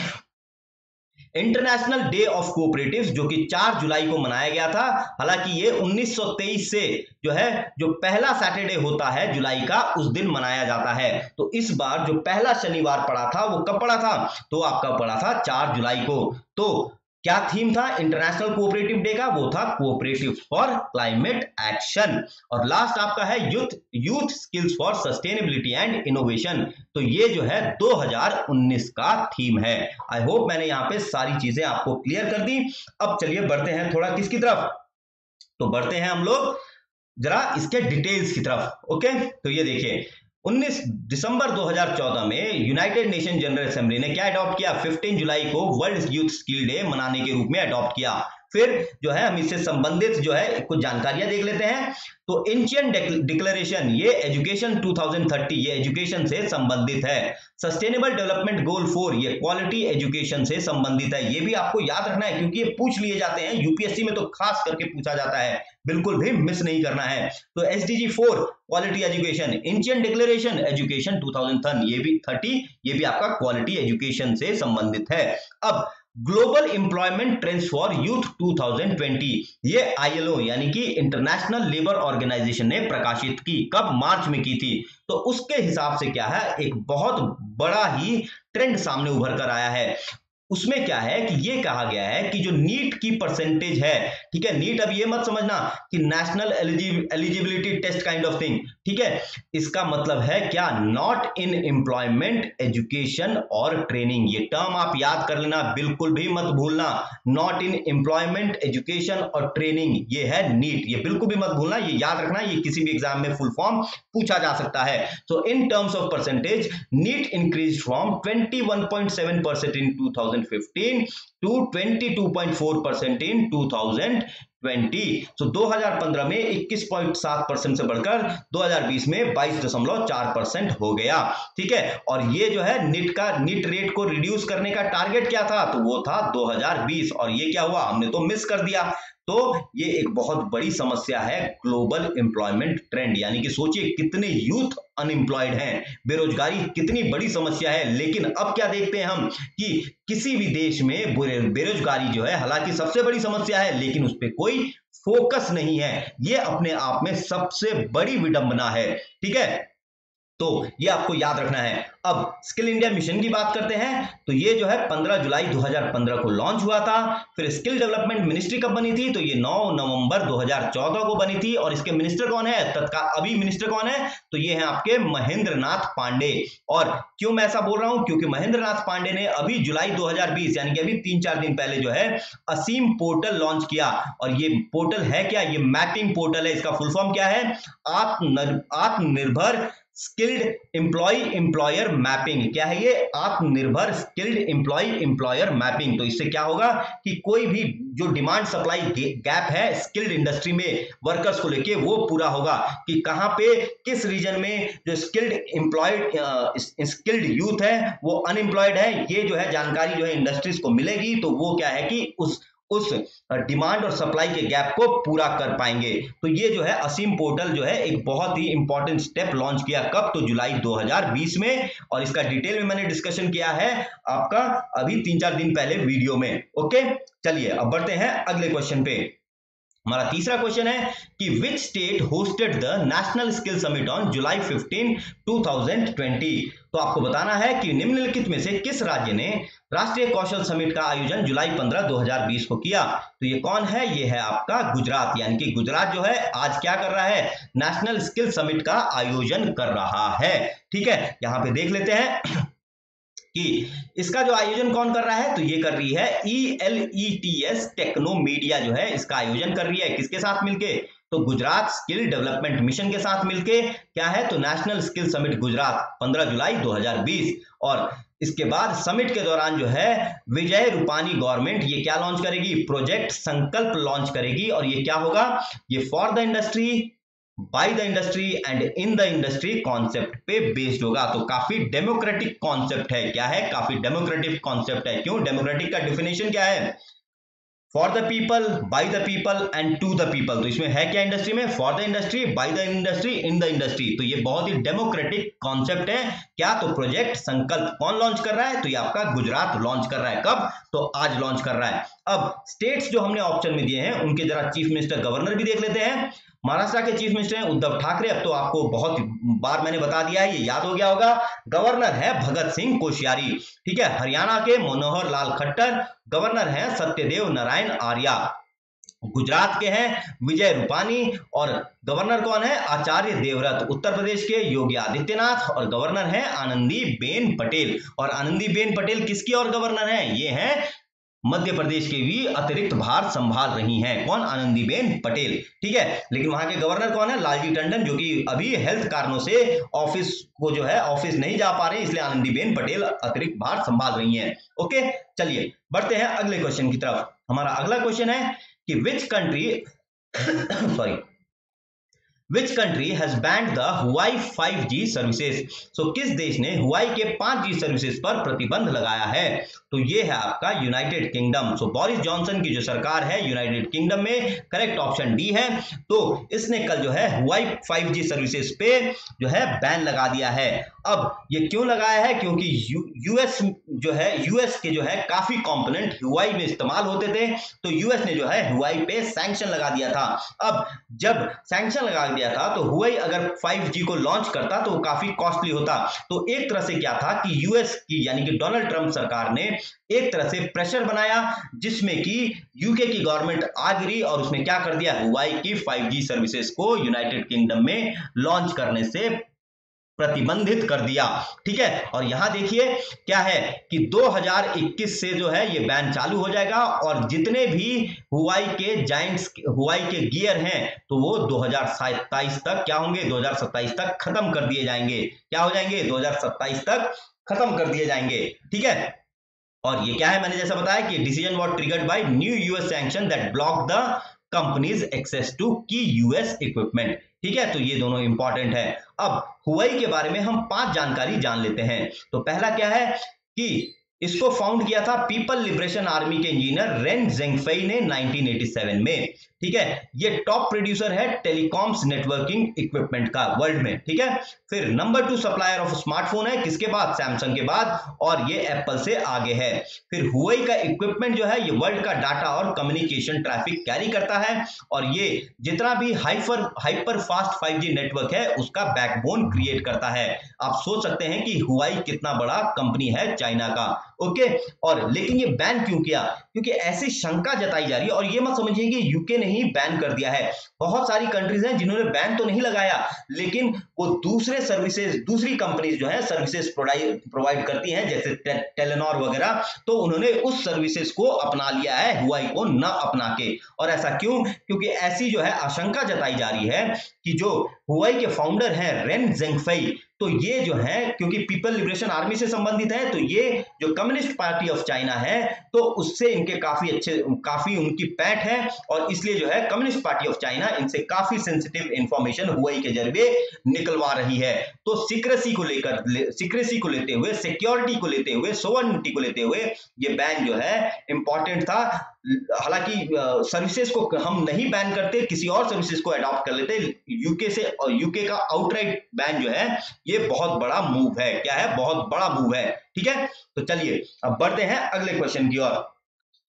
इंटरनेशनल डे ऑफ कोऑपरेटिव्स जो कि 4 जुलाई को मनाया गया था। हालांकि ये 1923 से जो है जो पहला सैटरडे होता है जुलाई का उस दिन मनाया जाता है। तो इस बार जो पहला शनिवार पड़ा था वो कब पड़ा था? तो आपका पड़ा था 4 जुलाई को। तो क्या थीम था इंटरनेशनल कोऑपरेटिव डे का? वो था कोऑपरेटिव फॉर क्लाइमेट एक्शन। और लास्ट आपका है youth skills for sustainability and innovation. तो ये जो है 2019 का थीम है। आई होप मैंने यहाँ पे सारी चीजें आपको क्लियर कर दी। अब चलिए बढ़ते हैं थोड़ा किसकी तरफ? तो बढ़ते हैं हम लोग जरा इसके डिटेल्स की तरफ। ओके, तो ये देखिए 19 दिसंबर 2014 में यूनाइटेड नेशन जनरल असेंबली ने क्या अडॉप्ट किया? 15 जुलाई को वर्ल्ड यूथ स्किल डे मनाने के रूप में अडॉप्ट किया। फिर जो है हम इससे संबंधित जो है कुछ जानकारियां देख लेते हैं। तो एंशिएंट डिक्लेरेशन ये एजुकेशन 2030 ये एजुकेशन से संबंधित है। सस्टेनेबल डेवलपमेंट गोल 4 ये क्वालिटी एजुकेशन से संबंधित है। ये भी आपको याद रखना है क्योंकि ये पूछ लिए जाते हैं यूपीएससी में, तो खास करके पूछा जाता है, बिल्कुल भी मिस नहीं करना है। तो SDG 4 quality education, ancient declaration education 2030 ये भी आपका क्वालिटी एजुकेशन से संबंधित है। अब global employment trends for youth 2020 ये आईएलओ यानी कि इंटरनेशनल लेबर ऑर्गेनाइजेशन ने प्रकाशित की। कब? मार्च में की थी। तो उसके हिसाब से क्या है, एक बहुत बड़ा ही ट्रेंड सामने उभर कर आया है। उसमें क्या है कि ये कहा गया है कि जो नीट की परसेंटेज है, ठीक है, नीट अब ये मत समझना कि national eligibility test kind of thing, ठीक है, इसका मतलब है क्या? नॉट इन एम्प्लॉयमेंट एजुकेशन और ट्रेनिंग। ये टर्म आप याद कर लेना, बिल्कुल भी मत भूलना। नॉट इन एम्प्लॉयमेंट एजुकेशन और ट्रेनिंग ये है नीट, ये बिल्कुल भी मत भूलना, ये याद रखना, ये किसी भी एग्जाम में फुल फॉर्म पूछा जा सकता है। तो in terms of percentage NEET increase from 21.7% in 2015 to 22.4% in 2020 तो 2015 में 21.7% से बढ़कर 2020 में 22.4% हो गया। ठीक है, और ये जो है नीट रेट को रिड्यूस करने का टारगेट क्या था, तो वो था 2020, और ये क्या हुआ, हमने तो मिस कर दिया। तो ये एक बहुत बड़ी समस्या है ग्लोबल एम्प्लॉयमेंट ट्रेंड, यानी कि सोचिए कितने यूथ अनएम्प्लॉयड हैं, बेरोजगारी कितनी बड़ी समस्या है। लेकिन अब क्या देखते हैं हम कि किसी भी देश में बेरोजगारी जो है हालांकि सबसे बड़ी समस्या है, लेकिन उस पर कोई फोकस नहीं है। ये अपने आप में सबसे बड़ी विडंबना है। ठीक है, तो ये आपको याद रखना है। अब स्किल इंडिया मिशन की बात करते हैं, तो ये जो है 15 जुलाई 2015 को लॉन्च हुआ था। फिर स्किल डेवलपमेंट मिनिस्ट्री कब बनी थी, तो ये 9 नवंबर 2014 को बनी थी। और इसके मिनिस्टर कौन है, तत्काल अभी मिनिस्टर कौन है, तो ये है आपके महेंद्र नाथ पांडे। और क्यों मैं ऐसा बोल रहा हूं, क्योंकि महेंद्र नाथ पांडे ने अभी जुलाई 2020 यानी कि अभी 3-4 दिन पहले जो है असीम पोर्टल लॉन्च किया। और ये पोर्टल है क्या, ये मैपिंग पोर्टल है। इसका फुल फॉर्म क्या है, आत्मनिर्भर स्किल्ड एम्प्लॉयर मैपिंग। क्या है ये, आत्मनिर्भर स्किल्ड एम्प्लॉयर मैपिंग। तो इससे क्या होगा कि कोई भी जो डिमांड सप्लाई गैप है स्किल्ड इंडस्ट्री में वर्कर्स को लेके, वो पूरा होगा कि कहां पे किस रीजन में जो स्किल्ड यूथ है वो अनएम्प्लॉयड है, ये जो है जानकारी जो है इंडस्ट्रीज को मिलेगी। तो वो क्या है कि उस डिमांड और सप्लाई के गैप को पूरा कर पाएंगे। तो ये जो है असीम पोर्टल जो है एक बहुत ही इंपॉर्टेंट स्टेप लॉन्च किया, कब, तो जुलाई 2020 में। और इसका डिटेल में मैंने डिस्कशन किया है आपका अभी 3-4 दिन पहले वीडियो में। ओके, चलिए अब बढ़ते हैं अगले क्वेश्चन पे। हमारा तीसरा क्वेश्चन है कि which state hosted the national skill summit on July 15, 2020। तो आपको बताना है कि निम्नलिखित में से किस राज्य ने राष्ट्रीय कौशल समिट का आयोजन जुलाई 15, 2020 को किया। तो ये कौन है, ये है आपका गुजरात। यानी कि गुजरात जो है आज क्या कर रहा है, नेशनल स्किल समिट का आयोजन कर रहा है। ठीक है, यहां पे देख लेते हैं कि इसका जो आयोजन कौन कर रहा है, तो ये कर रही है ELETS टेक्नो मीडिया जो है इसका आयोजन कर रही है। किसके साथ मिलके, तो गुजरात स्किल डेवलपमेंट मिशन के साथ मिलके। क्या है, तो नेशनल स्किल समिट गुजरात 15 जुलाई 2020। और इसके बाद समिट के दौरान जो है विजय रूपानी गवर्नमेंट ये क्या लॉन्च करेगी, प्रोजेक्ट संकल्प लॉन्च करेगी। और ये क्या होगा, ये for the industry, by the industry and in the industry concept पे बेस्ड होगा। तो काफी डेमोक्रेटिक कॉन्सेप्ट है। क्या है, काफी डेमोक्रेटिक कॉन्सेप्ट है। क्यों, डेमोक्रेटिक का डिफिनेशन क्या है, for the people, by the people and to the people. तो इसमें है क्या इंडस्ट्री में, for the industry, by the industry, in the industry. तो ये बहुत ही डेमोक्रेटिक कॉन्सेप्ट है। क्या, तो प्रोजेक्ट संकल्प कौन लॉन्च कर रहा है, तो ये आपका गुजरात लॉन्च कर रहा है। कब, तो आज लॉन्च कर रहा है। अब स्टेट्स जो हमने ऑप्शन में दिए हैं उनके जरा चीफ मिनिस्टर गवर्नर भी देख लेते हैं। महाराष्ट्र के चीफ मिनिस्टर हैं उद्धव ठाकरे। अब तो आपको बहुत बार मैंने बता दिया है, ये याद हो गया होगा। गवर्नर है भगत सिंह कोश्यारी। ठीक है, हरियाणा के मनोहर लाल खट्टर गवर्नर हैं सत्यदेव नारायण आर्या। गुजरात के हैं विजय रूपानी और गवर्नर कौन है, आचार्य देवव्रत। उत्तर प्रदेश के योगी आदित्यनाथ और गवर्नर हैं आनंदीबेन पटेल। और आनंदीबेन पटेल किसकी और गवर्नर हैं, ये हैं मध्य प्रदेश के भी अतिरिक्त भार संभाल रही हैं। कौन, आनंदीबेन पटेल। ठीक है, लेकिन वहां के गवर्नर कौन है, लालजी टंडन, जो कि अभी हेल्थ कारणों से ऑफिस को जो है ऑफिस नहीं जा पा रहे, इसलिए आनंदीबेन पटेल अतिरिक्त भार संभाल रही हैं। ओके, चलिए बढ़ते हैं अगले क्वेश्चन की तरफ। हमारा अगला क्वेश्चन है कि which country has banned the Huawei 5G services. So किस देश ने हुआई के 5G सर्विसेज पर प्रतिबंध लगाया है, तो ये है आपका यूनाइटेड किंगडम। सो बोरिस जॉनसन की जो सरकार है यूनाइटेड किंगडम में, करेक्ट ऑप्शन डी है। तो इसने कल जो है हुआई 5G सर्विसेज पे जो है बैन लगा दिया है। अब ये क्यों लगाया है, क्योंकि यूएस के जो है काफी कंपोनेंट हुआई में इस्तेमाल होते थे, तो यूएस ने जो है हुआई पे सैंक्शन लगा दिया था। अब जब सैंक्शन लगा दिया था तो हुआई अगर 5G को लॉन्च करता तो वो काफी कॉस्टली होता। तो एक तरह से क्या था कि यूएस की यानी कि डोनाल्ड ट्रंप सरकार ने एक तरह से प्रेशर बनाया, जिसमें कि यूके की गवर्नमेंट आ गिरी और उसने क्या कर दिया, हुआई की 5G सर्विसेज को यूनाइटेड किंगडम में लॉन्च करने से प्रतिबंधित कर दिया। ठीक है, और यहां देखिए क्या है कि 2021 से जो है ये बैन चालू हो जाएगा और जितने भी हुआई के गियर हैं तो वो 2027 तक क्या होंगे, 2027 तक खत्म कर दिए जाएंगे। क्या हो जाएंगे, 2027 तक खत्म कर दिए जाएंगे। ठीक है, और ये क्या है, मैंने जैसा बताया कि decision was triggered by new US sanction that block the companies access to key US equipment. ठीक है, तो ये दोनों इंपॉर्टेंट है। अब हुआई के बारे में हम 5 जानकारी जान लेते हैं। तो पहला क्या है कि इसको फाउंड किया था पीपल लिबरेशन आर्मी के इंजीनियर रेन जेंगफेई ने 1987 में। ठीक है, ये टॉप प्रोड्यूसर है टेलीकॉम्स नेटवर्किंग इक्विपमेंट का वर्ल्ड में। ठीक है, फिर नंबर 2 सप्लायर ऑफ स्मार्टफोन है, किसके बाद, सैमसंग के बाद, और ये एप्पल से आगे है। फिर हुआई का इक्विपमेंट जो है ये वर्ल्ड का डाटा और कम्युनिकेशन ट्रैफिक कैरी करता है, और ये जितना भी हाइपर फास्ट 5G नेटवर्क है उसका बैकबोन क्रिएट करता है। आप सोच सकते हैं कि हुआई कितना बड़ा कंपनी है चाइना का। ओके, और लेकिन ये बैन क्यों किया, क्योंकि ऐसी शंका जताई जा रही है, और ये मत समझिए कि यूके ने ही बैन कर दिया है। बहुत सारी कंट्रीज हैं जिन्होंने बैन तो नहीं लगाया, लेकिन वो दूसरे सर्विसेज, दूसरी कंपनीज जो है सर्विसेज प्रोवाइड करती हैं, जैसे टेलीनॉर वगैरह, तो उन्होंने उस सर्विसेज को अपना लिया है, हुआई को न अपना के। और ऐसा क्यों, क्योंकि ऐसी जो है आशंका जताई जा रही है कि जो हुआई के फाउंडर हैं रेन जेंगफेई, तो ये जो है क्योंकि पीपल लिबरेशन आर्मी से संबंधित है, तो ये जो कम्युनिस्ट पार्टी ऑफ चाइना है तो उससे इनके काफी उनकी पैठ है, और इसलिए जो है कम्युनिस्ट पार्टी ऑफ चाइना इनसे काफी सेंसिटिव इंफॉर्मेशन हुआई के जरिए निकलवा रही है। तो सीक्रेसी को लेते हुए, सिक्योरिटी को लेते हुए, सोवरेनिटी को लेते हुए ये बैन जो है इंपॉर्टेंट था। हालांकि सर्विसेज को हम नहीं बैन करते, किसी और सर्विसेज को अडॉप्ट कर लेते यूके से, और यूके का आउटराइट बैन जो है ये बहुत बड़ा मूव है। क्या है, बहुत बड़ा मूव है। ठीक है, तो चलिए अब बढ़ते हैं अगले क्वेश्चन की ओर।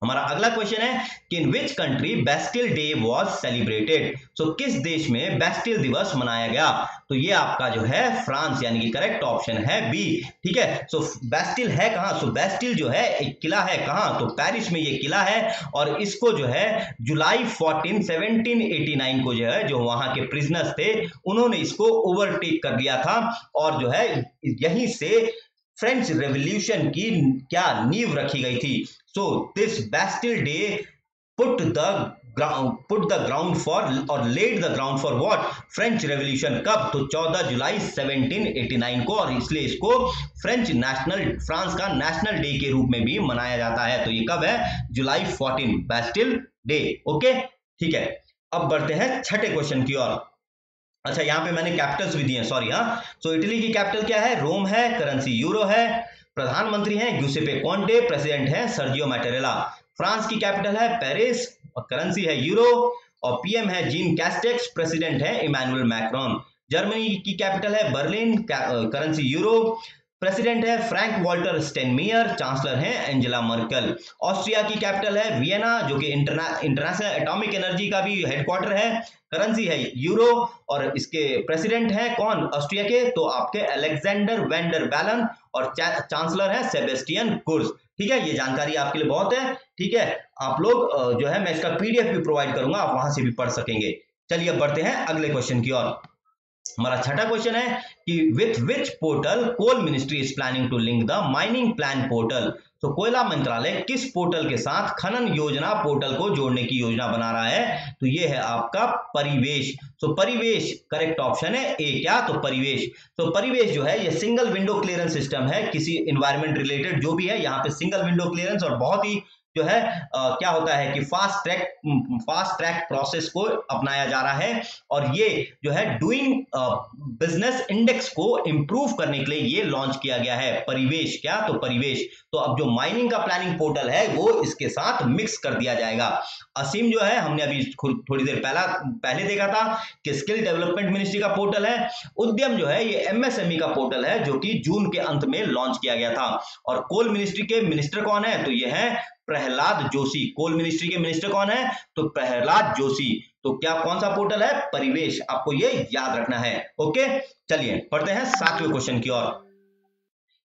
हमारा अगला क्वेश्चन है कि in which country Bastille day was celebrated. So किस देश में बेस्टिल दिवस मनाया गया, तो ये आपका जो है फ्रांस, यानी कि करेक्ट ऑप्शन है बी। ठीक है, सो बेस्टिल है कहां, सो बेस्टिल जो है एक किला है कहां, तो पेरिस में ये किला है, और इसको जो है जुलाई 14 1789 को जो है जो वहां के प्रिजनर्स थे उन्होंने इसको ओवरटेक कर लिया था, और जो है यहीं से फ्रेंच रेवोल्यूशन की क्या नींव रखी गई थी। So this Bastille day put the ground for or laid the ground for what, French revolution. कब, तो 14 जुलाई 1789 को, और इसलिए इसको फ्रांस का नेशनल डे के रूप में भी मनाया जाता है। तो ये कब है, जुलाई 14, बेस्टिल डे। ओके, ठीक है, अब बढ़ते हैं छठे क्वेश्चन की ओर। अच्छा, यहाँ पे मैंने कैपिटल्स भी दिए हैं, सॉरी। हाँ, सो इटली की कैपिटल क्या है, रोम है, करेंसी यूरो है, प्रधानमंत्री हैं ग्यूसेपे कॉन्टे, प्रेसिडेंट हैं सर्जियो मैटेरेला। फ्रांस की कैपिटल है पेरिस, और करेंसी है यूरो, और पीएम है जीन कैस्टेक्स, प्रेसिडेंट है इमैनुअल मैक्रोन। जर्मनी की कैपिटल है बर्लिन, करेंसी यूरो, प्रेसिडेंट है फ्रैंक वॉल्टर स्टेनमियर, चांसलर हैं एंजेला मर्केल। ऑस्ट्रिया की कैपिटल है वियना, जो कि इंटरनेशनल एटॉमिक एनर्जी का भी हेडक्वार्टर है, करेंसी है यूरो, और इसके प्रेसिडेंट हैं कौन ऑस्ट्रिया के, तो आपके अलेक्जेंडर वेंडर बैलन, और चांसलर है सेबेस्टियन कुर्ज। ठीक है, ये जानकारी आपके लिए बहुत है। ठीक है, आप लोग जो है मैं इसका पीडीएफ भी प्रोवाइड करूंगा, आप वहां से भी पढ़ सकेंगे। चलिए अब बढ़ते हैं अगले क्वेश्चन की ओर। हमारा छठा क्वेश्चन है कि with which portal coal ministry is planning to link the mining plan portal. तो कोयला मंत्रालय किस पोर्टल के साथ खनन योजना पोर्टल को जोड़ने की योजना बना रहा है, तो ये है आपका परिवेश। तो परिवेश करेक्ट ऑप्शन है ए। क्या, तो परिवेश। तो परिवेश जो है ये सिंगल विंडो क्लियरेंस सिस्टम है, किसी एनवायरमेंट रिलेटेड जो भी है यहाँ पे सिंगल विंडो क्लियरेंस, और बहुत ही जो है क्या होता है कि फास्ट ट्रैक प्रोसेस को अपनाया जा रहा है, और ये जो है डूइंग बिजनेस इंडेक्स को इंप्रूव करने के लिए ये लॉन्च किया गया है परिवेश। क्या, तो परिवेश। तो अब जो माइनिंग का प्लानिंग पोर्टल है वो इसके साथ मिक्स कर दिया जाएगा। असीम जो है हमने अभी थोड़ी देर पहले देखा था कि स्किल डेवलपमेंट मिनिस्ट्री का पोर्टल है। उद्यम जो है ये एमएसएमई का पोर्टल है, जो कि जून के अंत में लॉन्च किया गया था। और कोल मिनिस्ट्री के मिनिस्टर कौन है, तो ये है प्रहलाद जोशी। कोल मिनिस्ट्री के मिनिस्टर कौन है, तो प्रहलाद जोशी। तो क्या, कौन सा पोर्टल है, परिवेश, आपको ये याद रखना है। ओके, चलिए पढ़ते हैं सातवें क्वेश्चन की ओर।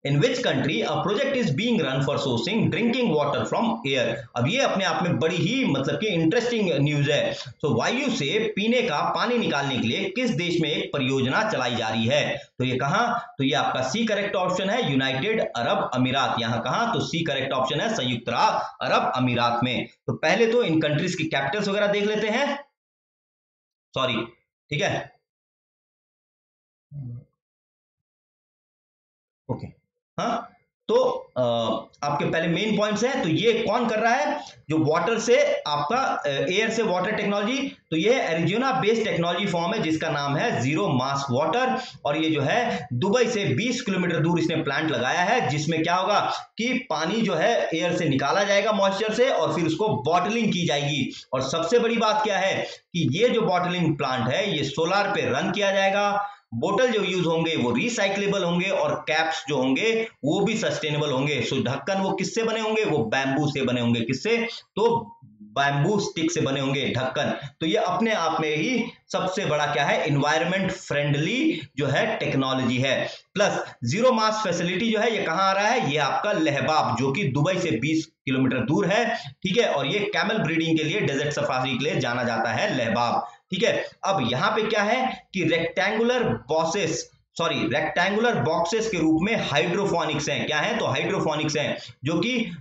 In which country a project is being run for sourcing drinking water from air. अब ये अपने आप में बड़ी ही मतलब कि इंटरेस्टिंग न्यूज है। तो वायु से पीने का पानी निकालने के लिए किस देश में एक परियोजना चलाई जा रही है, तो ये कहां, तो ये आपका सी करेक्ट ऑप्शन है यूनाइटेड अरब अमीरात। यहां कहां, तो सी करेक्ट ऑप्शन है संयुक्त अरब अमीरात में। तो पहले तो इन कंट्रीज की कैपिटल्स वगैरह देख लेते हैं, सॉरी। ठीक है, ओके, हाँ, तो आपके पहले मेन पॉइंट्स हैं। तो ये कौन कर रहा है, जो वाटर से आपका एयर से वाटर टेक्नोलॉजी, तो ये एरिजोना बेस्ड टेक्नोलॉजी फॉर्म है जिसका नाम है जीरो मास वाटर, और ये जो है दुबई से 20 किलोमीटर दूर इसने प्लांट लगाया है, जिसमें क्या होगा कि पानी जो है एयर से निकाला जाएगा मॉइस्चर से, और फिर उसको बॉटलिंग की जाएगी। और सबसे बड़ी बात क्या है कि ये जो बॉटलिंग प्लांट है ये सोलार पे रन किया जाएगा, बोतल जो यूज होंगे वो रिसाइक्लेबल होंगे, और कैप्स जो होंगे वो भी सस्टेनेबल होंगे। सो ढक्कन वो किससे बने होंगे, वो बैम्बू से बने होंगे। किससे, तो बैम्बू स्टिक से बने होंगे ढक्कन। तो ये अपने आप में ही सबसे बड़ा क्या है, इन्वायरमेंट फ्रेंडली जो है टेक्नोलॉजी है। प्लस जीरो मास फैसिलिटी जो है ये कहां आ रहा है, ये आपका लहबाब, जो कि दुबई से 20 किलोमीटर दूर है, ठीक है। और ये कैमल ब्रीडिंग के लिए, डेजर्ट सफारी के लिए जाना जाता है लहबाब, ठीक है। अब यहां पे क्या है कि रेक्टेंगुलर बॉक्सेस के रूप में हाइड्रोफोनिक्स हैं। क्या है, तो हाइड्रोफोनिक्स हैं, जो कि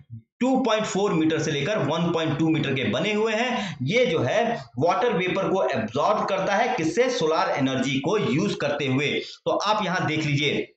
2.4 मीटर से लेकर 1.2 मीटर के बने हुए हैं। ये जो है वाटर वेपर को एब्जॉर्ब करता है, किससे, सोलार एनर्जी को यूज करते हुए। तो आप यहां देख लीजिए,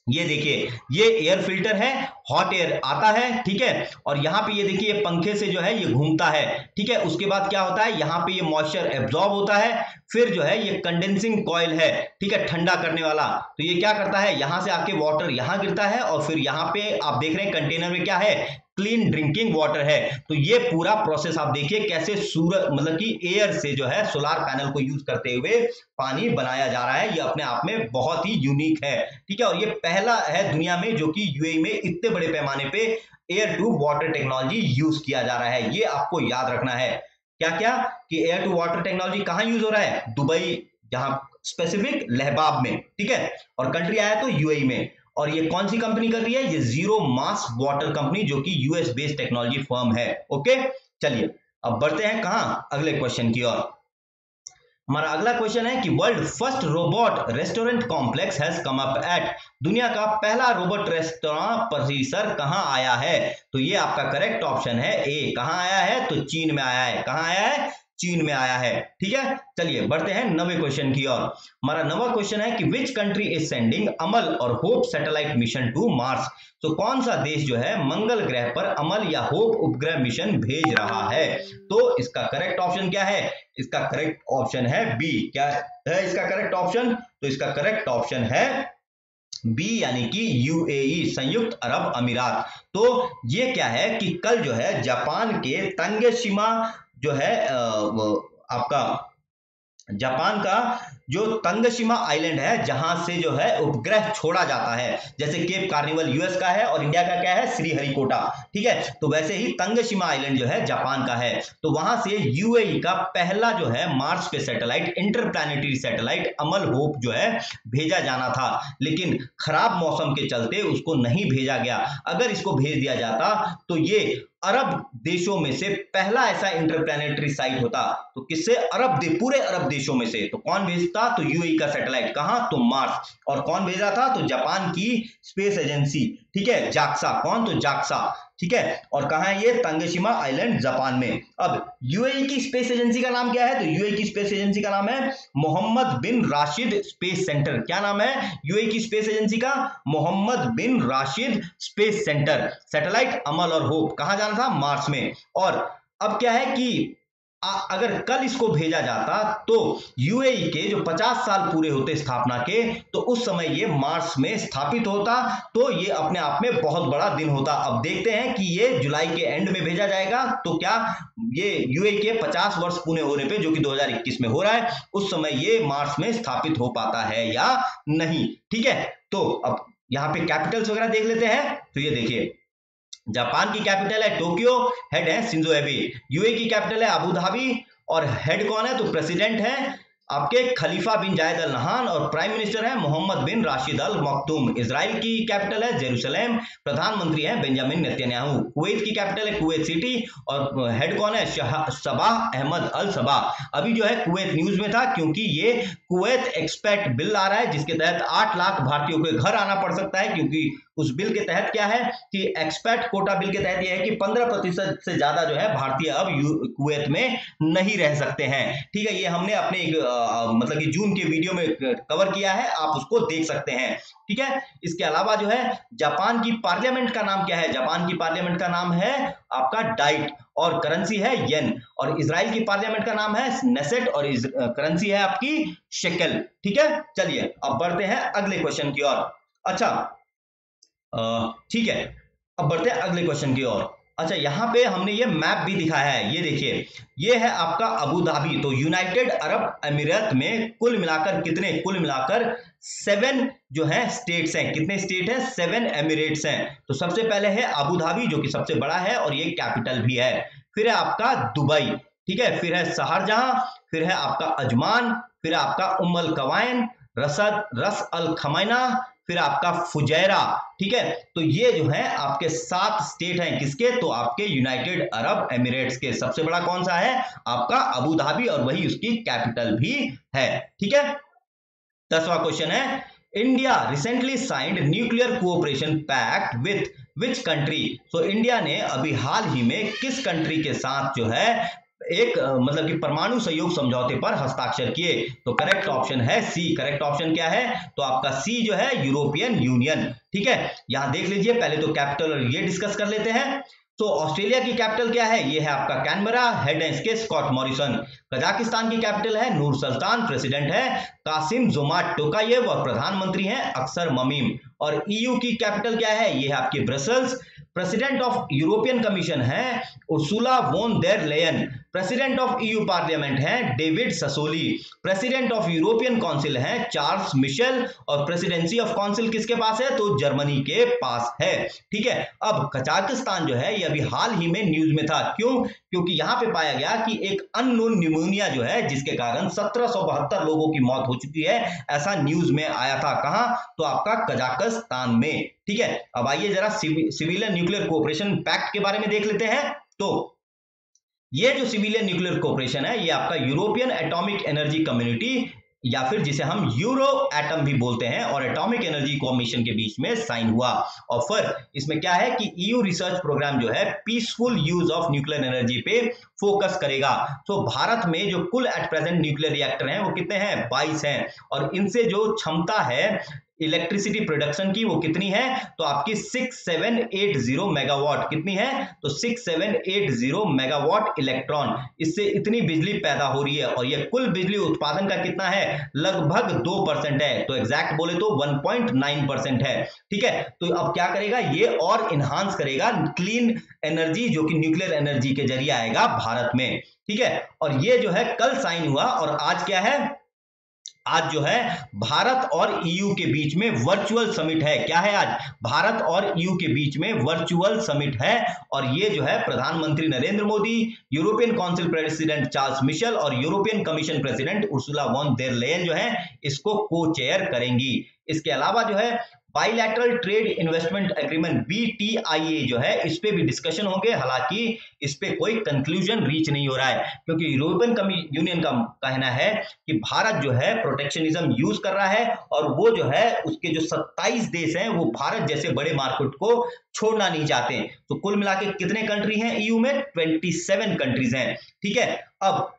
ये देखिए ये एयर फिल्टर है, हॉट एयर आता है, ठीक है। और यहाँ पे ये देखिए पंखे से जो है ये घूमता है, ठीक है। उसके बाद क्या होता है, यहाँ पे ये मॉइस्चर एब्जॉर्ब होता है, फिर जो है ये कंडेंसिंग कॉइल है, ठीक है, ठंडा करने वाला। तो ये क्या करता है, यहां से आके वाटर यहां गिरता है, और फिर यहाँ पे आप देख रहे हैं कंटेनर में क्या है, क्लीन ड्रिंकिंग वाटर है। तो ये पूरा प्रोसेस आप देखिए कैसे सूरज मतलब कि एयर से जो है सोलार पैनल को यूज करते हुए पानी बनाया जा रहा है। ये अपने आप में बहुत ही यूनिक है, ठीक है। और ये पहला है दुनिया में जो कि यूएई में इतने बड़े पैमाने पे air to water technology use किया जा रहा है। ये आपको याद रखना है क्या क्या, कि एयर टू वाटर टेक्नोलॉजी कहां यूज हो रहा है, दुबई, जहां स्पेसिफिक लहबाब में, ठीक है। और कंट्री आया तो यूएई में। और ये कौन सी कंपनी कर रही है, ये जीरो मास वाटर कंपनी, जो कि यूएस बेस्ड टेक्नोलॉजी फर्म है। ओके, चलिए अब बढ़ते हैं कहां, अगले क्वेश्चन की ओर। हमारा अगला क्वेश्चन है कि world first robot restaurant complex has come up at, दुनिया का पहला रोबोट रेस्टोरेंट परिसर कहां आया है। तो ये आपका करेक्ट ऑप्शन है ए, कहां आया है, तो चीन में आया है। कहां आया है, चीन में आया है, ठीक है। चलिए बढ़ते हैं नवे क्वेश्चन की ओर। हमारा नवा क्वेश्चन है कि which country is sending Amal और Hope satellite mission to Mars. तो कौन सा देश जो है मंगल ग्रह पर अमल या होप उपग्रह मिशन भेज रहा है। तो इसका करेक्ट ऑप्शन क्या है, इसका करेक्ट ऑप्शन है बी। क्या है इसका करेक्ट ऑप्शन, तो इसका करेक्ट ऑप्शन है बी, यानी कि यूएई, संयुक्त अरब अमीरात। तो ये क्या है कि कल जो है जापान के तंगेशिमा जो है आपका जापान का जो तंगशिमा आइलैंड है, जहां से जो है उपग्रह छोड़ा जाता है, जैसे केप कार्निवल यूएस का है और इंडिया का क्या है, श्रीहरिकोटा, ठीक है। तो वैसे ही तंगशिमा आइलैंड जो है जापान का है। तो वहां से यूएई का पहला जो है मार्स पे सैटेलाइट, इंटरप्लैनेटरी सैटेलाइट अमल होप जो है भेजा जाना था, लेकिन खराब मौसम के चलते उसको नहीं भेजा गया। अगर इसको भेज दिया जाता तो ये अरब देशों में से पहला ऐसा इंटरप्लैनेटरी साइट होता। तो किससे, पूरे अरब देशों में से। तो कौन भेजता, तो यूएई का सैटेलाइट, कहां, तो मार्स। और कौन भेज रहा था, तो जापान की स्पेस एजेंसी, ठीक है, जाक्सा। कौन, तो जाक्सा, ठीक है। और कहां है ये, तंगशिमा आइलैंड, जापान में। अब यूएई की स्पेस एजेंसी का नाम क्या है, तो यूएई की स्पेस एजेंसी का नाम है मोहम्मद बिन राशिद स्पेस सेंटर। क्या नाम है यूएई की स्पेस एजेंसी का, मोहम्मद बिन राशिद स्पेस सेंटर। सैटेलाइट अमल और होप कहां जाना था, मार्स में। और अब क्या है कि अगर कल इसको भेजा जाता तो यूएई के जो 50 साल पूरे होते स्थापना के, तो उस समय ये मार्स में स्थापित होता। तो ये अपने आप में बहुत बड़ा दिन होता। अब देखते हैं कि ये जुलाई के एंड में भेजा जाएगा, तो क्या ये यूएई के 50 वर्ष पूरे होने पे, जो कि 2021 में हो रहा है, उस समय ये मार्स में स्थापित हो पाता है या नहीं, ठीक है। तो अब यहाँ पे कैपिटल्स वगैरह देख लेते हैं। तो ये देखिए, जापान की कैपिटल है टोक्यो, हेड है शिंजो एबे। यूएई की कैपिटल है अबू धाबी, और हेड कौन है, तो प्रेसिडेंट है आपके खलीफा बिन जायद अल नहान, और प्राइम मिनिस्टर है मोहम्मद बिन राशिद अल मखदूम। इजराइल की कैपिटल है जेरूसलेम, प्रधानमंत्री है बेंजामिन नेतन्याहू। कुवैत की कैपिटल है कुवैत सिटी, और हेड कौन है, सबाह अहमद अल सबाह। अभी जो है कुवैत न्यूज में था, क्योंकि ये कुवैत एक्सपैट बिल आ रहा है, जिसके तहत 8 लाख भारतीयों के घर आना पड़ सकता है। क्योंकि उस बिल के तहत क्या है कि एक्सपैट कोटा बिल के तहत यह है कि 15% से ज्यादा जो है भारतीय अब कुवैत में नहीं रह सकते हैं, ठीक है। ये हमने अपने एक मतलब कि जून के वीडियो में कवर किया है, आप उसको देख सकते हैं। ठीक है, इसके अलावा जो है जापान की पार्लियामेंट का नाम क्या है? जापान की पार्लियामेंट का नाम है आपका डाइट और करेंसी है येन। और इजराइल की पार्लियामेंट का नाम है नेसेट और करेंसी है आपकी शेकेल। ठीक है, चलिए अब बढ़ते हैं अगले क्वेश्चन की ओर। अच्छा ठीक है, अब बढ़ते हैं अगले क्वेश्चन की ओर। अच्छा, यहाँ पे हमने ये मैप भी दिखाया है, ये देखिए, ये है आपका अबू धाबी। तो यूनाइटेड अरब अमीरात में कुल मिलाकर 7 जो है स्टेट्स हैं। कितने स्टेट हैं? 7 एमिरेट्स हैं। तो सबसे पहले है अबू धाबी जो कि सबसे बड़ा है और ये कैपिटल भी है। फिर है आपका दुबई, ठीक है, फिर है शारजाह, फिर है आपका अजमान, फिर है आपका उम्मुल कवाइन, रस अल खमैना, फिर आपका फुजैरा। ठीक है, तो ये जो है आपके 7 स्टेट हैं। किसके? तो आपके यूनाइटेड अरब एमिरेट्स के। सबसे बड़ा कौन सा है? आपका अबू धाबी, और वही उसकी कैपिटल भी है। ठीक है, 10वां क्वेश्चन है, India recently signed nuclear cooperation pact with which country? तो इंडिया ने अभी हाल ही में किस कंट्री के साथ जो है एक मतलब कि परमाणु सहयोग समझौते पर हस्ताक्षर किए? तो करेक्ट ऑप्शन है सी। करेक्ट ऑप्शन क्या है? तो आपका सी जो है यूरोपियन यूनियन। ठीक है, यहां देख लीजिए, पहले तो कैपिटल और ये डिस्कस कर लेते हैं। तो ऑस्ट्रेलिया की कैपिटल क्या है? ये है आपका कैनबरा, हेड है इसके स्कॉट मॉरिसन। कजाकिस्तान की कैपिटल है नूर सुल्तान, प्रेसिडेंट है कासिम जोमाट टोकायेव और प्रधानमंत्री हैं अक्सर ममीम। और ईयू की कैपिटल क्या है? ये है आपकी Brussels. President of European commission है Ursula von der Leyen. President of EU parliament है David Sassoli. President of European council है चार्ल्स मिशेल। और प्रेसिडेंसी ऑफ काउंसिल किसके पास है? तो जर्मनी के पास है। ठीक है, अब कजाकिस्तान जो है ये अभी हाल ही में न्यूज में था। क्यों? क्योंकि यहां पे पाया गया कि एक अननोन न्यूमोनिया जो है जिसके कारण 1772 लोगों की मौत हो चुकी है, ऐसा न्यूज में आया था। कहां? तो आपका कजाकिस्तान में। ठीक है, अब आइए जरा सिविलियन न्यूक्लियर कोऑपरेशन पैक्ट के बारे में देख लेते हैं। तो ये जो सिविलियन न्यूक्लियर कोऑपरेशन है ये आपका यूरोपियन एटॉमिक एनर्जी कम्युनिटी या फिर जिसे हम यूरो एटम भी बोलते हैं और एटॉमिक एनर्जी कमीशन के बीच में साइन हुआ। और फिर इसमें क्या है कि ईयू रिसर्च प्रोग्राम जो है peaceful use of nuclear energy पे फोकस करेगा। तो भारत में जो कुल एट प्रेजेंट न्यूक्लियर रिएक्टर हैं वो कितने हैं? 22 हैं। और इनसे जो क्षमता है इलेक्ट्रिसिटी प्रोडक्शन की वो कितनी है? तो आपकी 6780 मेगावाट। कितनी है? तो 6780 मेगावाट इलेक्ट्रॉन। इससे इतनी बिजली पैदा हो रही है और ये कुल बिजली उत्पादन का कितना है? लगभग 2% है। तो एग्जैक्ट बोले तो 1.9% है। ठीक है, तो अब क्या करेगा ये? और इनहांस करेगा क्लीन एनर्जी जो कि न्यूक्लियर एनर्जी के जरिए आएगा भारत में। ठीक है, और ये जो है कल साइन हुआ और आज क्या है? आज जो है भारत और ईयू के बीच में वर्चुअल समिट है। क्या है आज? भारत और ईयू के बीच में वर्चुअल समिट है और ये जो है प्रधानमंत्री Narendra Modi, European council president Charles Michel और European commission president Ursula von der Leyen जो है इसको को चेयर करेंगी। इसके अलावा जो है bilateral trade investment agreement BTIA जो है इस पे भी डिस्कशन होंगे। हालांकि इस पे कोई कंक्लूजन रीच नहीं हो रहा है क्योंकि यूरोपियन यूनियन का कहना है कि भारत जो है प्रोटेक्शनिज्म यूज कर रहा है और वो जो है उसके जो 27 देश हैं वो भारत जैसे बड़े मार्केट को छोड़ना नहीं चाहते। तो कुल मिला के कितने कंट्री हैं ईयू में? 27 कंट्रीज हैं। ठीक है, अब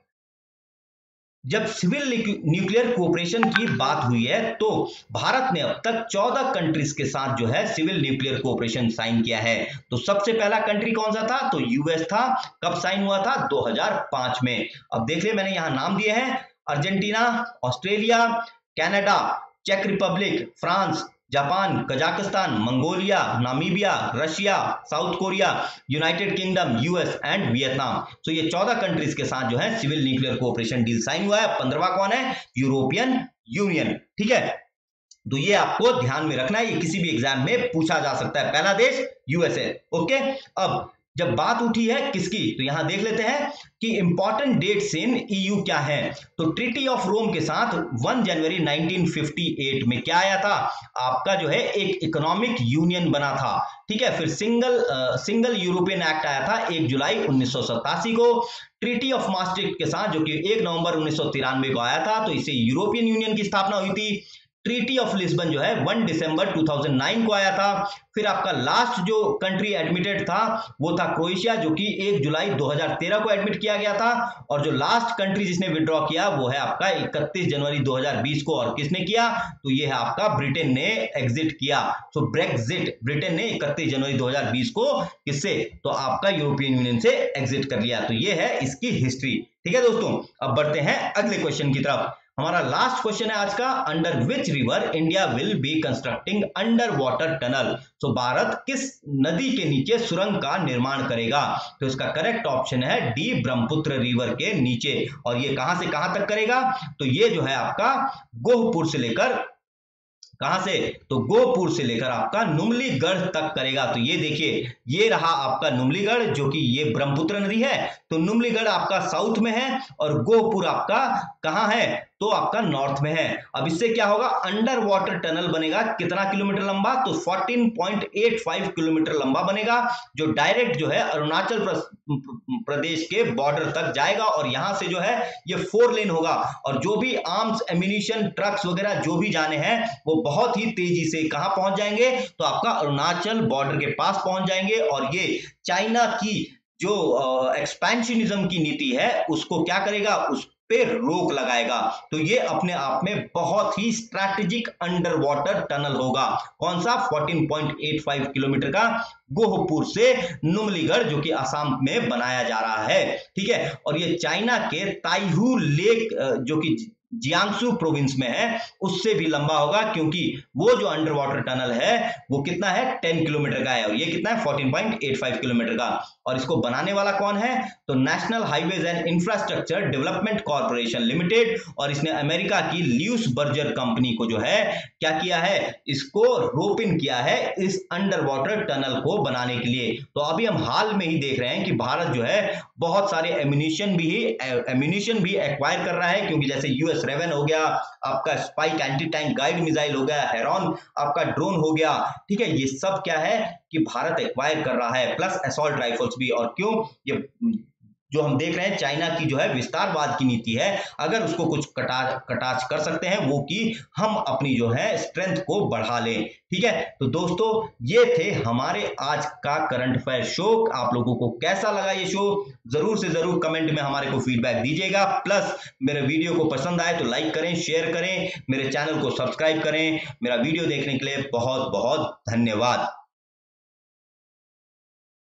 जब सिविल न्यूक्लियर कोऑपरेशन की बात हुई है तो भारत ने अब तक 14 कंट्रीज के साथ जो है सिविल न्यूक्लियर कोऑपरेशन साइन किया है। तो सबसे पहला कंट्री कौन सा था? तो यूएस था। कब साइन हुआ था? 2005 में। अब देख लिया मैंने यहां नाम दिए हैं, अर्जेंटीना, ऑस्ट्रेलिया, कनाडा, चेक Republic, France, Japan, Kazakhstan, Mongolia, Namibia, Russia, South Korea, United Kingdom, US and Vietnam. तो ये 14 कंट्रीज के साथ जो है civil nuclear cooperation deal sign हुआ है। 15वां कौन है? European Union. ठीक है, तो ये आपको ध्यान में रखना है, ये किसी भी एग्जाम में पूछा जा सकता है। पहला देश यूएसए। ओके, अब जब बात उठी है किसकी तो यहां देख लेते हैं कि इंपॉर्टेंट डेट्स इन ईयू क्या है। तो ट्रीटी ऑफ रोम के साथ 1 जनवरी 1958 में क्या आया था? आपका जो है एक इकोनॉमिक यूनियन बना था। ठीक है, फिर सिंगल यूरोपियन एक्ट आया था 1 जुलाई 1987 को। ट्रीटी ऑफ मास्ट्रिक्ट के साथ जो कि 1 नवंबर 1993 को आया था, तो इससे यूरोपियन यूनियन की स्थापना हुई थी। ट्रीटी ऑफ लिस्बन जो है 1 दिसंबर 2009 को आया था। फिर आपका लास्ट जो कंट्री एडमिटेड था वो था क्रोएशिया, जो कि 1 जुलाई 2013 को एडमिट किया गया था। और जो लास्ट कंट्री जिसने विड्रॉ किया वो है आपका 31 जनवरी 2020 को। और किसने किया? तो ये है आपका ब्रिटेन ने एग्जिट किया। सो ब्रेक्जिट, ब्रिटेन ने 31 जनवरी 2020 को किससे? तो आपका यूरोपियन यूनियन से एग्जिट कर लिया। तो ये है इसकी हिस्ट्री। ठीक है दोस्तों, अब बढ़ते हैं अगले क्वेश्चन की तरफ। हमारा लास्ट क्वेश्चन है आज का, under which river India will be constructing under water tunnel. तो भारत किस नदी के नीचे सुरंग का निर्माण करेगा? तो इसका करेक्ट ऑप्शन है डी, ब्रह्मपुत्र रिवर के नीचे। और ये कहां से कहां तक करेगा? तो ये जो है आपका गोहपुर से लेकर, कहां से? तो गोहपुर से लेकर आपका नुमलीगढ़ तक करेगा। तो ये देखिए, ये रहा आपका नुमलीगढ़, जो कि ये ब्रह्मपुत्र नदी है। तो नुमलीगढ़ आपका साउथ में है और गोहपुर आपका कहां है? तो आपका नॉर्थ में है। अब इससे क्या होगा? अंडर वाटर टनल बनेगा। कितना किलोमीटर लंबा? तो 14.85 किलोमीटर लंबा बनेगा, जो डायरेक्ट जो है अरुणाचल प्रदेश के बॉर्डर तक जाएगा। और यहां से जो है ये 4 लेन होगा। और जो भी आर्म्स, एम्यूनिशन, ट्रक्स वगैरह जो भी जाने हैं वो बहुत ही तेजी से कहां पहुंच जाएंगे? तो आपका अरुणाचल बॉर्डर के पास पहुंच जाएंगे। और ये चाइना की जो एक्सपेंशनिज्म की नीति है उसको क्या करेगा? उस पे रोक लगाएगा। तो ये अपने आप में बहुत ही स्ट्रैटेजिक अंडर वाटर टनल होगा। कौन सा? 14.85 किलोमीटर का गोहपुर से नुमलीगढ़, जो कि असम में बनाया जा रहा है। ठीक है, और ये चाइना के ताइहू लेक, जो कि जियांगसू प्रोविंस में है, उससे भी लंबा होगा, क्योंकि वो जो अंडर वाटर टनल है वो कितना है? 10 किलोमीटर का है। और ये कितना है? 14.85 किलोमीटर का। और इसको बनाने वाला कौन है? तो national highways and infrastructure development corporation limited. और इसने अमेरिका की ल्यूस बर्जर कंपनी को जो है क्या किया है? इसको रोप इन किया है इस अंडर वाटर टनल को बनाने के लिए। तो अभी हम हाल में ही देख रहे हैं कि भारत जो है बहुत सारे एम्यूनिशन भी एक्वायर कर रहा है, क्योंकि जैसे यूएस रेवन हो गया, आपका spike anti tank guide missile हो गया, हेरॉन आपका ड्रोन हो गया। ठीक है, ये सब क्या है कि भारत एक्वायर कर रहा है, प्लस असॉल्ट राइफल्स भी। और क्यों? ये जो हम देख रहे हैं चाइना की जो है विस्तारवाद की नीति है, अगर उसको कुछ कटाच कर सकते हैं वो कि हम अपनी जो है स्ट्रेंथ को बढ़ा लें। ठीक है, तो दोस्तों ये थे हमारे आज का करंट अफेयर शो। आप लोगों को कैसा लगा ये शो? जरूर से जरूर कमेंट में हमारे को फीडबैक दीजिएगा। प्लस मेरे वीडियो को पसंद आए तो लाइक करें, शेयर करें, मेरे चैनल को सब्सक्राइब करें। मेरा वीडियो देखने के लिए बहुत बहुत धन्यवाद।